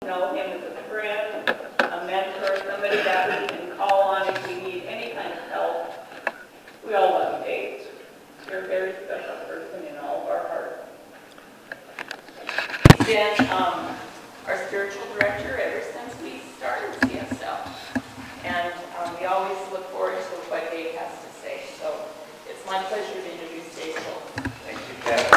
Know him as a friend, a mentor, somebody that we can call on if we need any kind of help. We all love you, Dave. You're a very special person in all of our hearts. He's been our spiritual director ever since we started CSL. And we always look forward to what Dave has to say. So it's my pleasure to introduce Dave Schultz. Thank you, Kathy.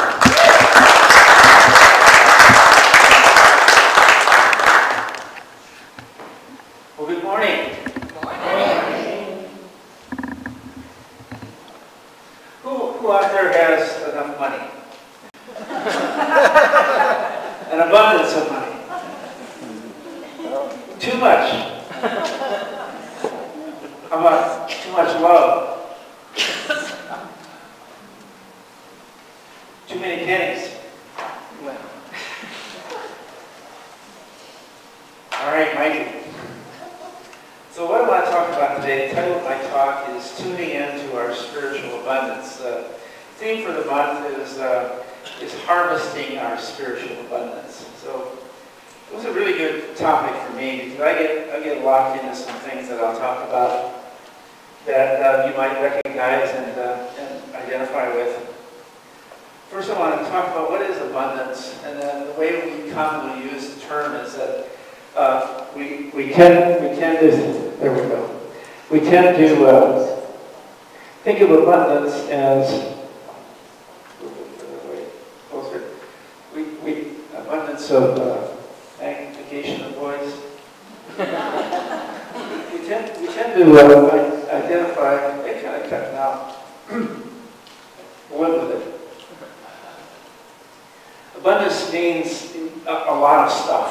Well, good morning. Good morning. Who out there has enough money? An abundance of money? Too much? How about too much love? Too many pennies? All right, Mikey. So what I want to talk about today, the title of my talk is Tuning Into Our Spiritual Abundance. The theme for the month is Harvesting Our Spiritual Abundance. So it was a really good topic for me because I get locked into some things that I'll talk about that you might recognize and identify with. First I want to talk about what is abundance, and then the way we commonly use the term is that we tend to, there we go. We tend to think of abundance as, abundance of magnification of voice. we tend to identify, they kind of cut it out. We'll live with it. Abundance means a lot of stuff.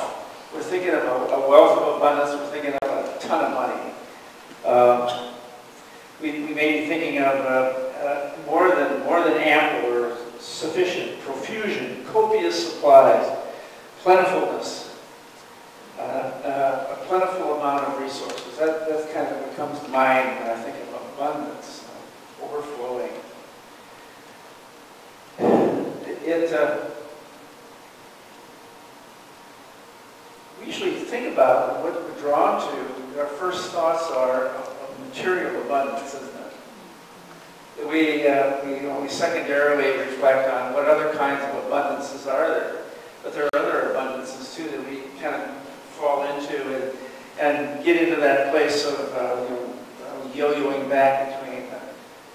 We're thinking of a wealth of abundance. We're thinking of a ton of money. We may be thinking of more than ample or sufficient, profusion, copious supplies, plentifulness, a plentiful amount of resources. That's kind of what comes to mind when I think of abundance, overflowing. We usually think about what we're drawn to. Our first thoughts are of material abundance, isn't it? We secondarily reflect on what other kinds of abundances are there. But there are other abundances too that we kind of fall into and get into that place of yo-yoing back between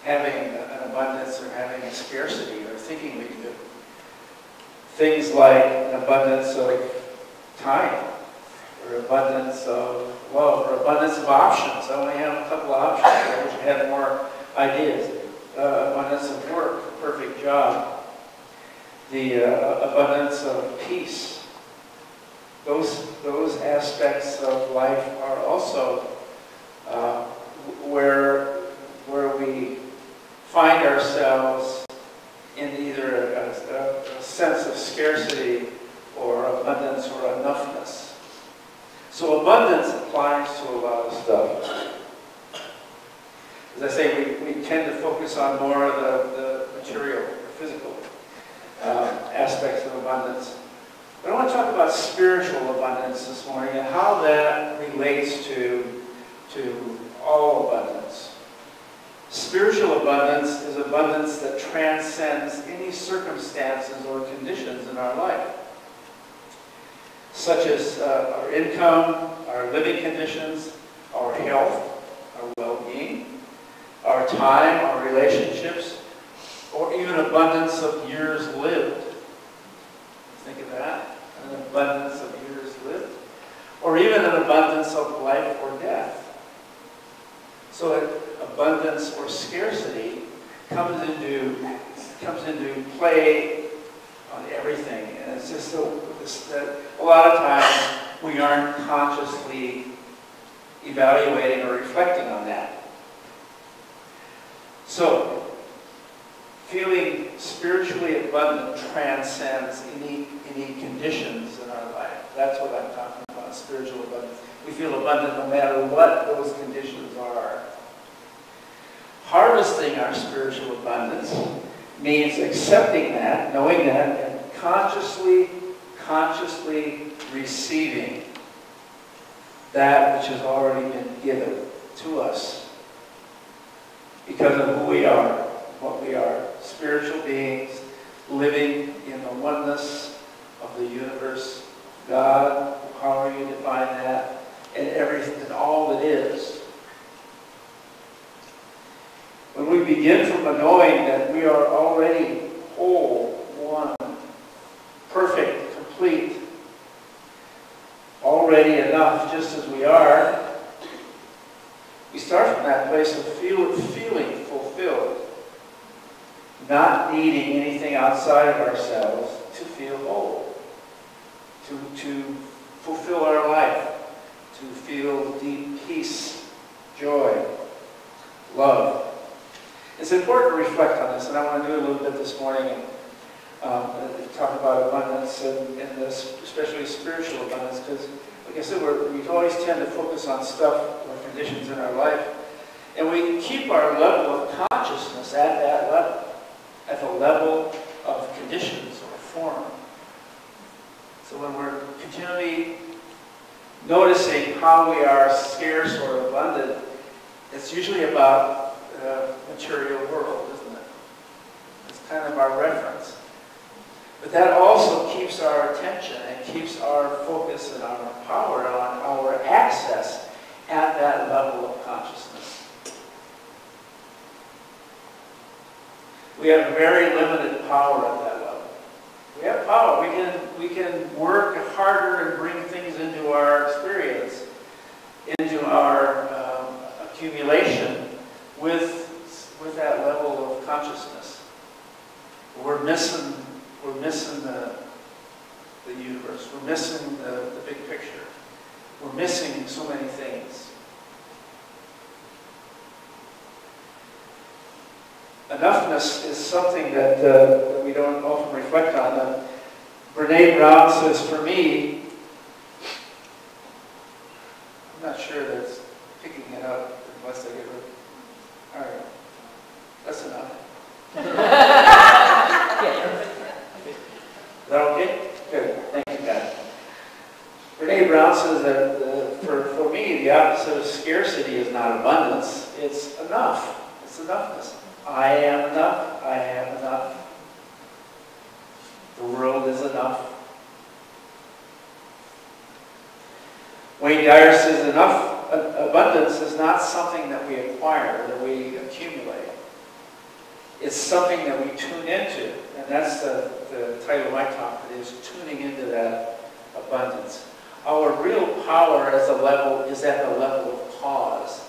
having an abundance or having a scarcity or thinking we do. Things like an abundance of time, or abundance of love, or abundance of options. I only have a couple of options. I wish I had more ideas. Abundance of work, perfect job. The abundance of peace. Those aspects of life are also where we find ourselves in either a sense of scarcity or abundance or enoughness. So abundance applies to a lot of stuff. As I say, we tend to focus on more of the material, or physical aspects of abundance. But I want to talk about spiritual abundance this morning and how that relates to all abundance. Spiritual abundance is abundance that transcends any circumstances or conditions in our life, such as our income, our living conditions, our health, our well-being, our time, our relationships, or even abundance of years lived. Think of that, an abundance of years lived. Or even an abundance of life or death. So abundance or scarcity comes into play on everything. And it's just that a lot of times we aren't consciously evaluating or reflecting on that. So, feeling spiritually abundant transcends any conditions in our life. That's what I'm talking about, spiritual abundance. We feel abundant no matter what those conditions are. Harvesting our spiritual abundance means accepting that, knowing that, and consciously receiving that which has already been given to us because of who we are, what we are, spiritual beings living in the oneness of the universe, God, however you define that, and everything, and all that is. When we begin from a knowing that we are already whole, one, perfect, complete, already enough just as we are, we start from that place of feeling fulfilled, not needing anything outside of ourselves to feel whole, to fulfill our life, to feel deep peace, joy, love. It's important to reflect on this, and I want to do a little bit this morning and talk about abundance and this, especially spiritual abundance, because, like I said, we always tend to focus on stuff or conditions in our life, and we keep our level of consciousness at that level, at the level of conditions or form. So when we're continually noticing how we are scarce or abundant, it's usually about the material world, isn't it? It's kind of our reference. But that also keeps our attention and keeps our focus and our power on our access at that level of consciousness. We have very limited power at that level. We have power. We can work harder and bring things into our experience, into our accumulation with that level of consciousness. We're missing the universe. We're missing the big picture. We're missing so many things. Enoughness is something that we don't often reflect on. Brene Brown says, for me, I'm not sure that's picking it up unless I get rid of it. All right. That's enough. Is that okay? Good. Thank you, guys. Brene Brown says that for me, the opposite of scarcity is not abundance. It's enough. It's enoughness. I am enough. I have enough. The world is enough. Wayne Dyer says abundance is not something that we acquire, that we accumulate. It's something that we tune into. And that's the title of my talk, is tuning into that abundance. Our real power is at the level of cause.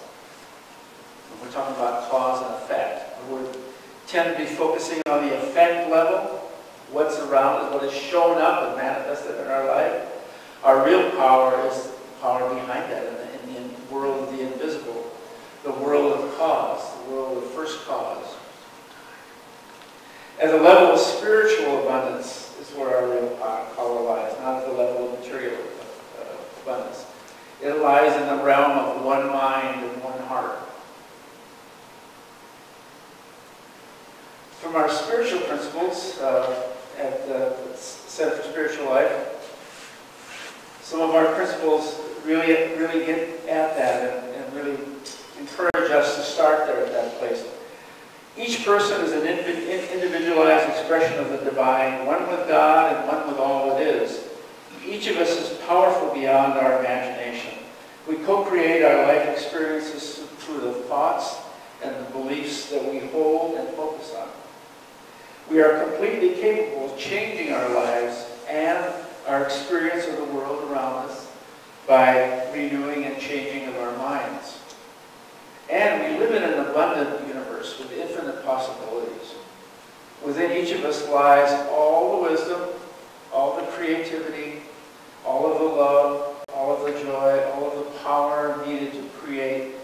When we're talking about cause and effect, we tend to be focusing on the effect level, what's around us, what has shown up and manifested in our life. Our real power is the power behind that in the world of the invisible, the world of cause, the world of first cause. At the level of spiritual abundance is where our real power lies, not at the level of material abundance. It lies in the realm of one mind and one heart. From our spiritual principles at the Center for Spiritual Life, some of our principles really get at that and really encourage us to start there at that place. Each person is an individualized expression of the divine, one with God and one with all that is. Each of us is powerful beyond our imagination. We co-create our life experiences through the thoughts and the beliefs that we hold and focus on. We are completely capable of changing our lives and our experience of the world around us by renewing and changing of our minds. And we live in an abundant universe with infinite possibilities. Within each of us lies all the wisdom, all the creativity, all of the love, all of the joy, all of the power needed to create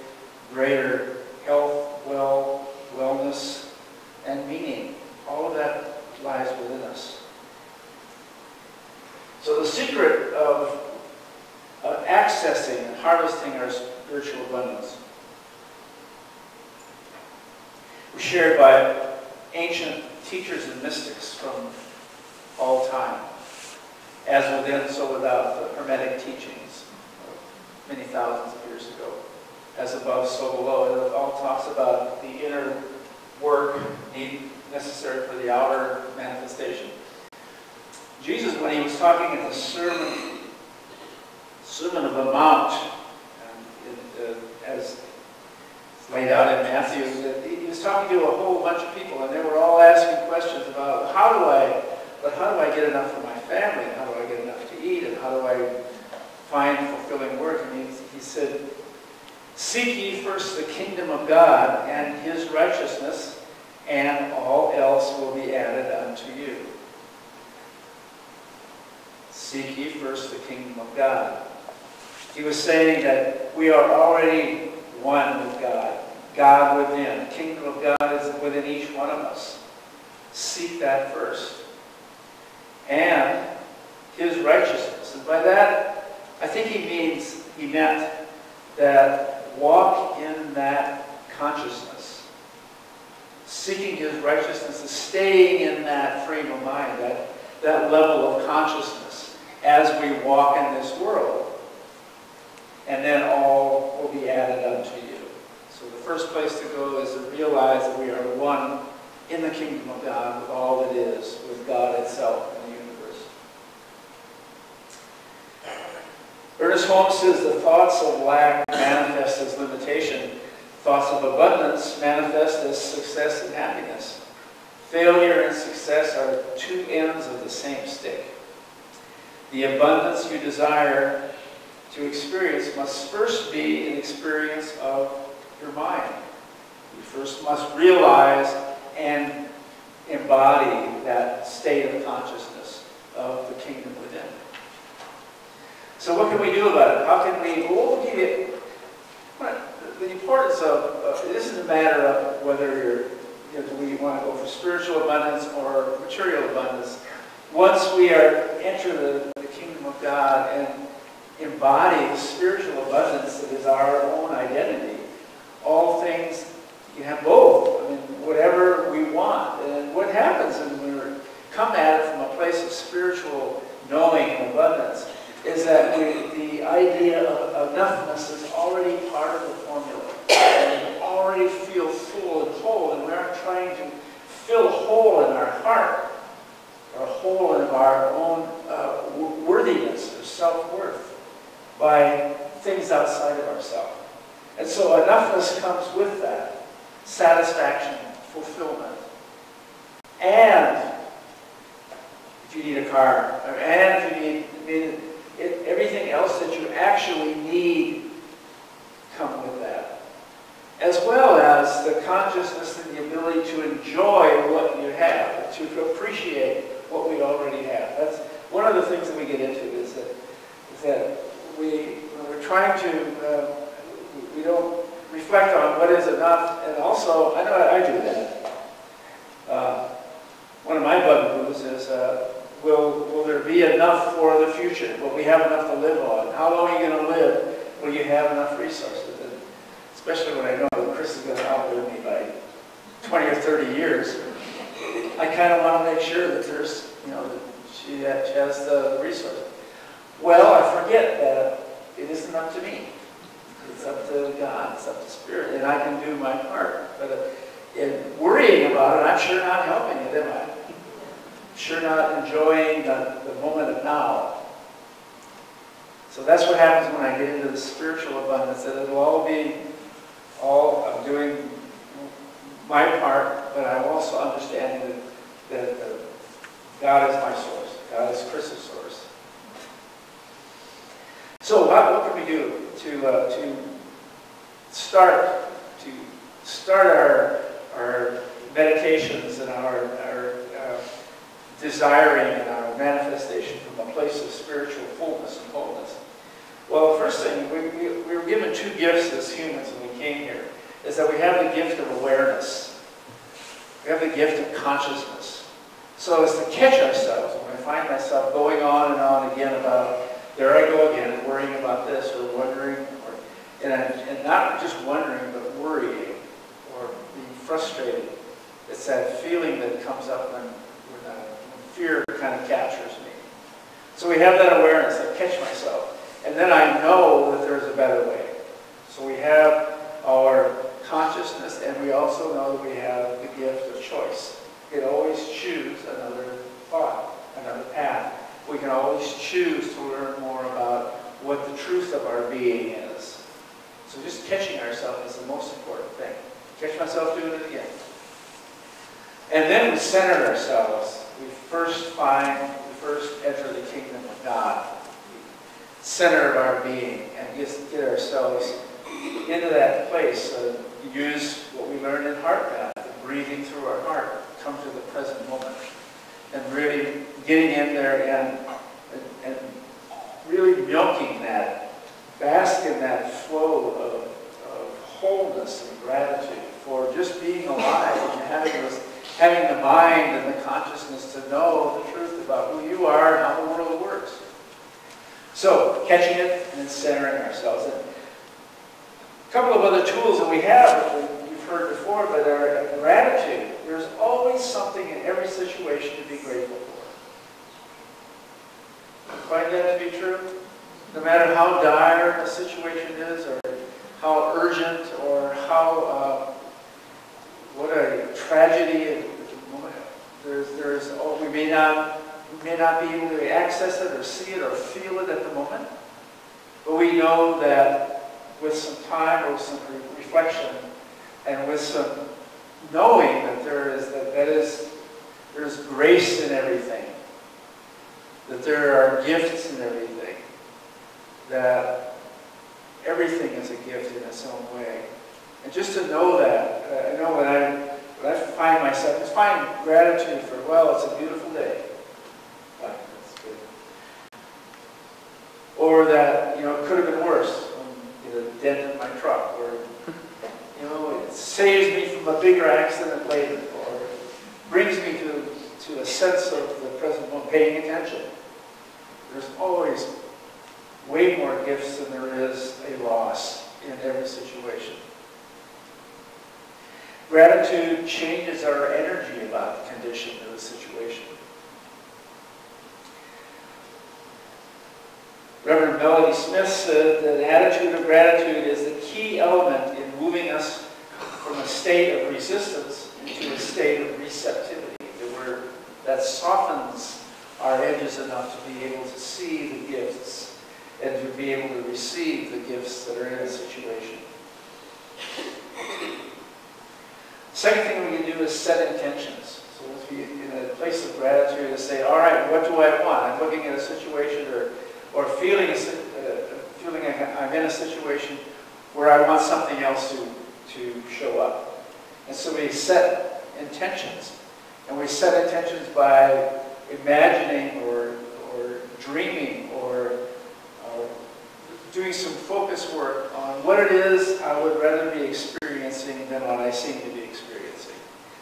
greater health, wellness, and meaning. All of that lies within us. So the secret of accessing and harvesting our spiritual abundance was shared by ancient teachers and mystics from all time, as within, so without, the Hermetic teachings many thousands of years ago. As above, so below. It all talks about the inner work necessary for the outer manifestation. Jesus, when he was talking in the Sermon of the Mount, as laid out in Matthew, he was talking to a whole bunch of people, and they were all asking questions about how do I get enough for my family, and how do I get enough to eat, and how do I find fulfilling work? And he said, seek ye first the kingdom of God and his righteousness, and all else will be added unto you. Seek ye first the kingdom of God. He was saying that we are already one with God. God within. The kingdom of God is within each one of us. Seek that first. And his righteousness. And by that, I think he meant that walk in that consciousness. Seeking his righteousness is staying in that frame of mind, that level of consciousness as we walk in this world. And then all will be added unto you. So the first place to go is to realize that we are one in the kingdom of God with all that is, with God itself in the universe. Ernest Holmes says the thoughts of lack manifest as limitation. Thoughts of abundance manifest as success and happiness. Failure and success are two ends of the same stick. The abundance you desire to experience must first be an experience of your mind. You first must realize and embody that state of consciousness of the kingdom within. So what can we do about it? How can we, the importance of, it isn't a matter of whether we want to go for spiritual abundance or material abundance. Once we enter the kingdom of God and embody spiritual abundance that is our own identity, all things, you can have both. I mean, whatever we want. And what happens when we come at it from a place of spiritual knowing and abundance is that the idea of enoughness is already part of the formula. And we already feel full and whole, and we aren't trying to fill a hole in our heart or a hole in our own worthiness or self-worth by things outside of ourselves. And so enoughness comes with that. Satisfaction, fulfillment. And if you need a car, and if you need, everything else that you actually need come with that. As well as the consciousness and the ability to enjoy what you have, to appreciate what we already have. That's one of the things that we get into is that when we're trying to, we don't reflect on what is enough, and also, I know I do that. One of my bugaboos is, will there be enough for the future? Will we have enough to live on? How long are you going to live? Will you have enough resources? And especially when I know that Chris is going to outlive me by 20 or 30 years, I kind of want to make sure that there's, that she has the resources. Well, I forget that it isn't up to me. It's up to God. It's up to Spirit. And I can do my part. But in worrying about it, I'm sure not helping it, am I? I'm sure not enjoying the moment of now. So that's what happens when I get into the spiritual abundance, that it'll all be I'm doing my part, but I'm also understanding that God is my source. God is Chris's source. So what can we do to start our meditations and our desiring and our manifestation from a place of spiritual fullness and wholeness? Well, the first thing, we were given two gifts as humans when we came here, is that we have the gift of awareness. We have the gift of consciousness. So as to catch ourselves, when I find myself going on and on again about, there I go again, worrying about this or wondering, and not just wondering, but worrying or being frustrated. It's that feeling that comes up when fear kind of captures me. So we have that awareness, I catch myself. And then I I know that there's a better way. So we have our consciousness, and we also know that we have the gift of choice. We can always choose another thought, another path. We can always choose to learn more about what the truth of our being is. So just catching ourselves is the most important thing. Catch myself doing it again. And then we center ourselves. We first enter the kingdom of God, center of our being, and just get ourselves into that place. Use what we learned in heart math, breathing through our heart, come to the present moment, and really getting in there and really milking that, bask in that flow of wholeness and gratitude for just being alive and having the mind and the consciousness to know the truth about who you are and how the world works. So, catching it and then centering ourselves. And a couple of other tools that we have, which you've heard before, but are gratitude. There's always something in every situation to be grateful for. You find that to be true? No matter how dire a situation is, or how urgent, or how what a tragedy at the moment. We may not be able to access it or see it or feel it at the moment, but we know that with some time or some reflection and with some knowing that there's grace in everything, that there are gifts in everything, that everything is a gift in its own way. And just to know that, I know when I find myself, just find gratitude for, well, it's a beautiful day. That's good. Or that, it could have been worse. A dent in my truck, or it saves me from a bigger accident later, or brings me to a sense of the present moment, paying attention. There's always way more gifts than there is a loss in every situation. Gratitude changes our energy about the condition of the situation. Reverend Melody Smith said that an attitude of gratitude is the key element in moving us from a state of resistance into a state of receptivity, that softens our edges enough to be able to see the gifts and to be able to receive the gifts that are in a situation. Second thing we can do is set intentions. So let's be in a place of gratitude to say, all right, what do I want? I'm looking at a situation or feeling I'm in a situation where I want something else to show up. And so we set intentions. And we set intentions by imagining or dreaming or doing some focus work on what it is I would rather be experiencing than what I seem to be experiencing.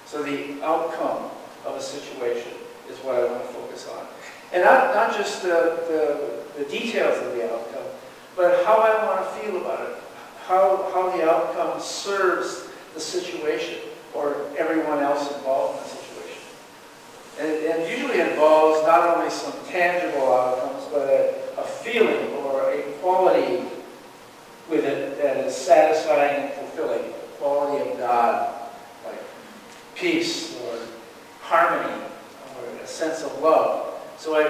So the outcome of a situation is what I want to focus on. And not just the details of the outcome, but how I want to feel about it, how the outcome serves the situation or everyone else involved in the situation. And usually involves not only some tangible outcomes, but a feeling or a quality with it that is satisfying and fulfilling, the quality of God, like peace or harmony or a sense of love. So I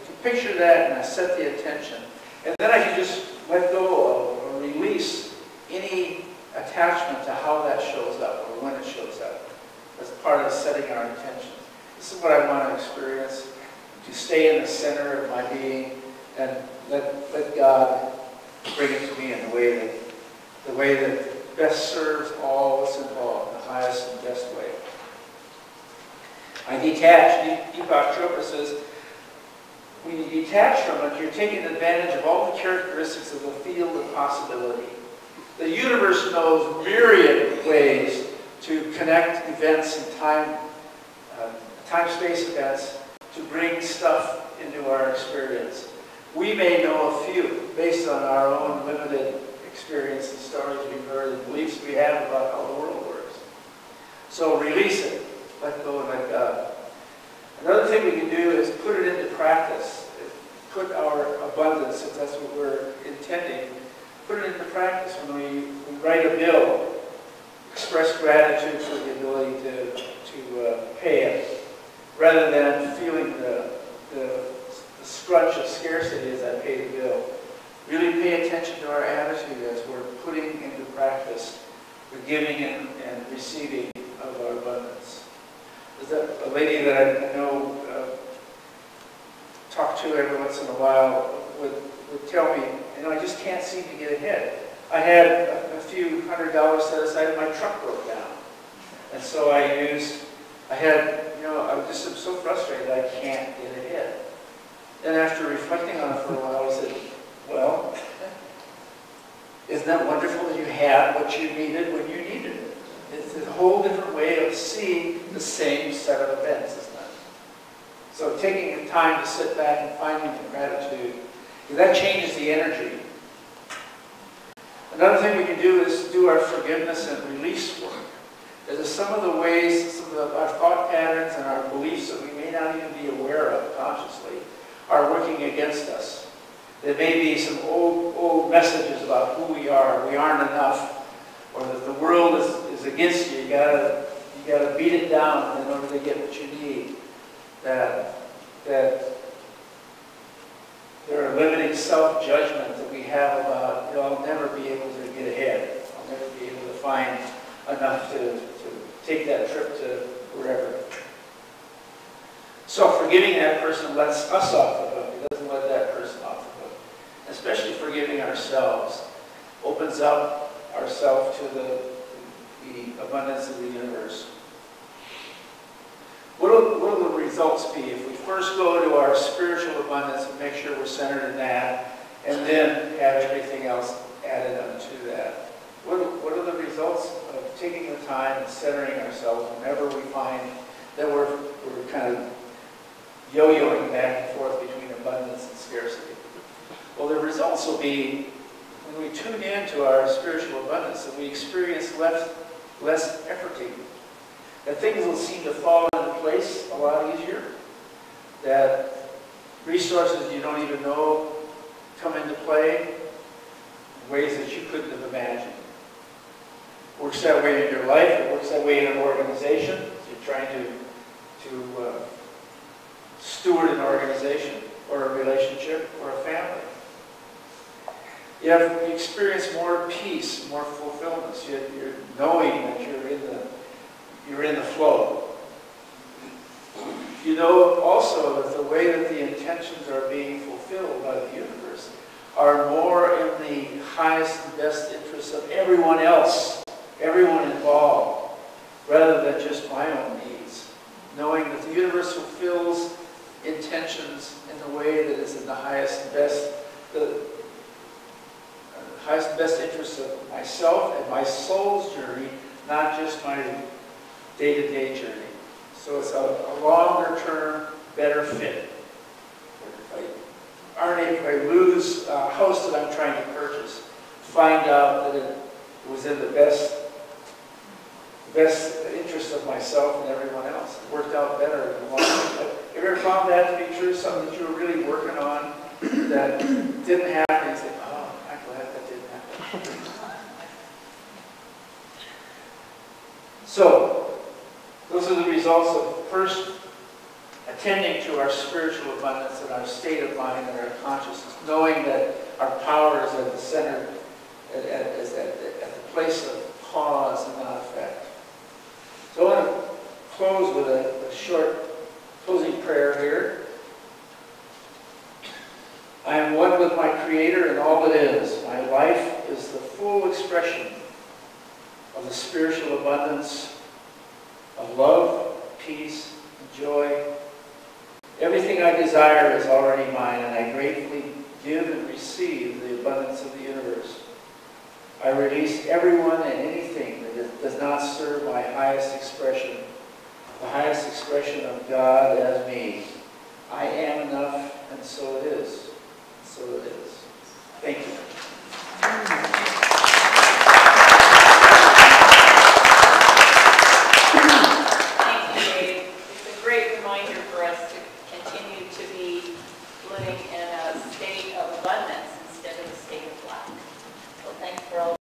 can picture that and I set the attention. And then I can just let go of or release any attachment to how that shows up or when it shows up as part of setting our intentions. This is what I want to experience, to stay in the center of my being and let God bring it to me in the way that best serves all that's involved, the highest and best way. I detach. Deepak Chopra says, when you detach from it, you're taking advantage of all the characteristics of the field of possibility. The universe knows myriad ways to connect events and time-space events to bring stuff into our experience. We may know a few based on our own limited experience and stories we've heard and beliefs we have about how the world works. So release it. Let go and let God. Another thing we can do is put it into practice. put our abundance, if that's what we're intending, put it into practice. When we write a bill, express gratitude for the ability to pay it, rather than feeling the scrunch of scarcity as I pay the bill. Really pay attention to our attitude as we're putting into practice the giving and receiving of our abundance. There's a lady that I know, talk to every once in a while, would tell me, I just can't seem to get ahead. I had a few $100 set aside and my truck broke down. And so I just am so frustrated I can't get ahead. And after reflecting on it for a while, I said, well, isn't that wonderful that you had what you needed when you needed it? It's a whole different way of seeing the same set of events, isn't it? So taking the time to sit back and finding the gratitude, that changes the energy. Another thing we can do is do our forgiveness and release work. There's some of the ways, some of our thought patterns and our beliefs that we may not even be aware of consciously are working against us. There may be some old messages about who we are aren't enough, or that the world is against you. You gotta beat it down in order to get what you need. That there are limiting self-judgment that we have about, I'll never be able to get ahead. I'll never be able to find enough to take that trip to wherever. So forgiving that person lets us off the hook. It doesn't let that person off the hook. Especially forgiving ourselves opens up ourselves to the abundance of the universe. What will the results be if we first go to our spiritual abundance and make sure we're centered in that, and then have everything else added onto that? What are the results of taking the time and centering ourselves whenever we find that we're kind of yo-yoing back and forth between abundance and scarcity? Well, the results will be, when we tune into our spiritual abundance, that we experience less efforting. That things will seem to fall into place a lot easier. That resources you don't even know come into play in ways that you couldn't have imagined. It works that way in your life. It works that way in an organization. If you're trying to steward an organization or a relationship or a family. You experience more peace, more fulfillment. You're knowing that you're in the flow. You know also that the way that the intentions are being fulfilled by the universe are more in the highest and best interest of everyone else, everyone involved, rather than just my own needs. Knowing that the universe fulfills intentions in the way that is in the highest and best interest of myself and my soul's journey, not just my day-to-day journey. So it's a longer-term, better fit. If I lose a house that I'm trying to purchase, find out that it was in the best interest of myself and everyone else. It worked out better in the long run. Have you ever found that to be true? Something that you were really working on that didn't happen, and you say, oh, I'm glad that didn't happen. So, those are the results of first attending to our spiritual abundance and our state of mind and our consciousness, knowing that our power is at the center, at the place of cause and not effect. So I want to close with a short closing prayer here. I am one with my Creator and all that is. My life is the full expression of the spiritual abundance of love, peace, and joy. Everything I desire is already mine, and I gratefully give and receive the abundance of the universe. I release everyone and anything that does not serve my highest expression, the highest expression of God as me. I am enough, and so it is. So it is. Thank you.